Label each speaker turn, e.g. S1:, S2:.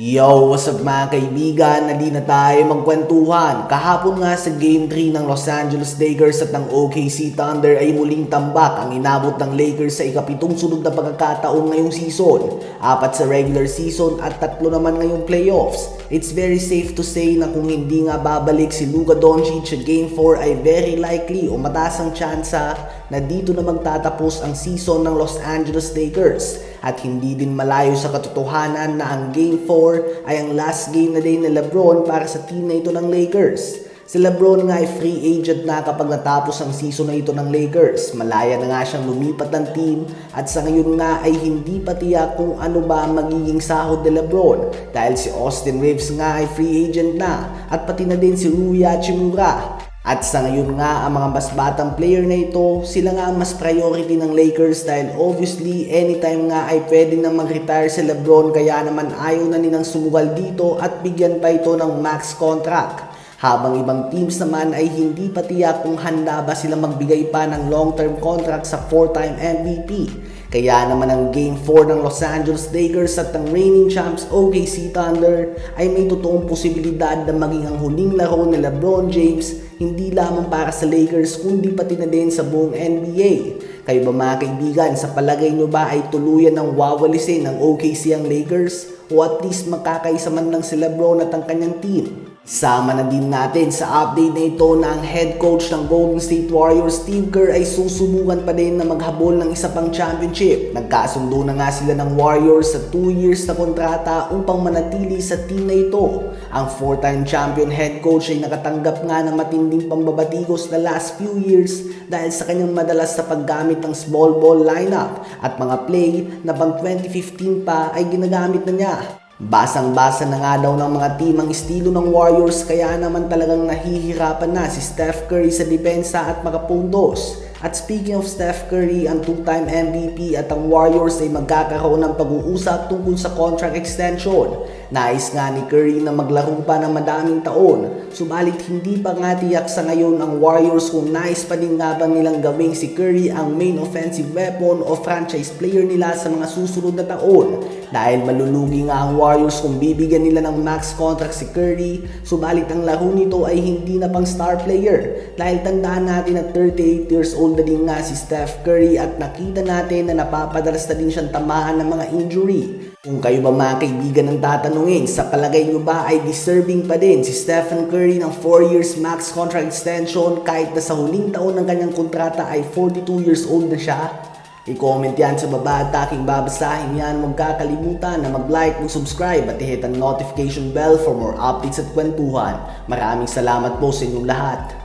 S1: Yo, what's up mga kaibigan? Nali na tayo magkwentuhan. Kahapon nga sa Game 3 ng Los Angeles Lakers at ng OKC Thunder ay muling tambak ang inabot ng Lakers sa ikapitong sunod na pagkakataon ngayong season. 4 sa regular season at 3 naman ngayong playoffs. It's very safe to say na kung hindi nga babalik si Luka Doncic sa Game 4 ay very likely o mataas ang tsansa na dito na magtatapos ang season ng Los Angeles Lakers. At hindi din malayo sa katotohanan na ang Game 4 ay ang last game na din ni LeBron para sa team na ito ng Lakers. Si LeBron nga ay free agent na kapag natapos ang season na ito ng Lakers. Malaya na nga siyang lumipat ng team at sa ngayon nga ay hindi pa tiyak kung ano ba ang magiging sahod ni LeBron dahil si Austin Reeves nga ay free agent na at pati na din si Rui Hachimura. At sa ngayon nga, ang mga mas batang player na ito, sila nga ang mas priority ng Lakers dahil obviously anytime nga ay pwede nang mag-retire si LeBron kaya naman ayaw na nilang sumugal dito at bigyan pa ito ng max contract. Habang ibang teams naman ay hindi pa tiyak kung handa ba sila magbigay pa ng long-term contract sa 4-time MVP. Kaya naman ang Game 4 ng Los Angeles Lakers at ng reigning champs OKC Thunder ay may totoong posibilidad na maging ang huling laro ni LeBron James hindi lamang para sa Lakers kundi pati na din sa buong NBA. Kayo ba mga kaibigan, sa palagay nyo ba ay tuluyan ng wawalisin ng OKC ang Lakers o at least magkakaisa man lang si LeBron at ang kanyang team? Sama na din natin sa update na ito na ang head coach ng Golden State Warriors Steve Kerr ay susubukan pa din na maghabol ng isa pang championship. Nagkasundo na nga sila ng Warriors sa 2 years na kontrata upang manatili sa team na ito. Ang 4-time champion head coach ay nakatanggap nga ng matinding pambabatikos na last few years dahil sa kanyang madalas na paggamit ng small ball lineup at mga play na pang 2015 pa ay ginagamit na niya. Basang-basa na nga daw ng mga team ang estilo ng Warriors kaya naman talagang nahihirapan na si Steph Curry sa depensa at makapuntos. At speaking of Steph Curry, ang 2-time MVP at ang Warriors ay magkakaroon ng pag-uusap tungkol sa contract extension. Nais nga ni Curry na maglaro pa ng madaming taon, subalit hindi pa nga tiyak sa ngayon ang Warriors kung nais pa din nga ba nilang gawing si Curry ang main offensive weapon o franchise player nila sa mga susunod na taon. Dahil malulugi nga ang Warriors kung bibigyan nila ng max contract si Curry, subalit ang laro nito ay hindi na pang star player. Dahil tandaan natin na 38 years old na din nga si Steph Curry at nakita natin na napapadalas na din siyang tamaan ng mga injury. Kung kayo ba mga kaibigan ang tatanungin, sa palagay nyo ba ay deserving pa din si Stephen Curry ng 4 years max contract extension kahit na sa huling taon ng kanyang kontrata ay 42 years old na siya? I-comment yan sa baba at aking babasahin yan. Huwag kakalimutan na mag-like, mag-subscribe at i-hit ang notification bell for more updates at kwentuhan. Maraming salamat po sa inyong lahat.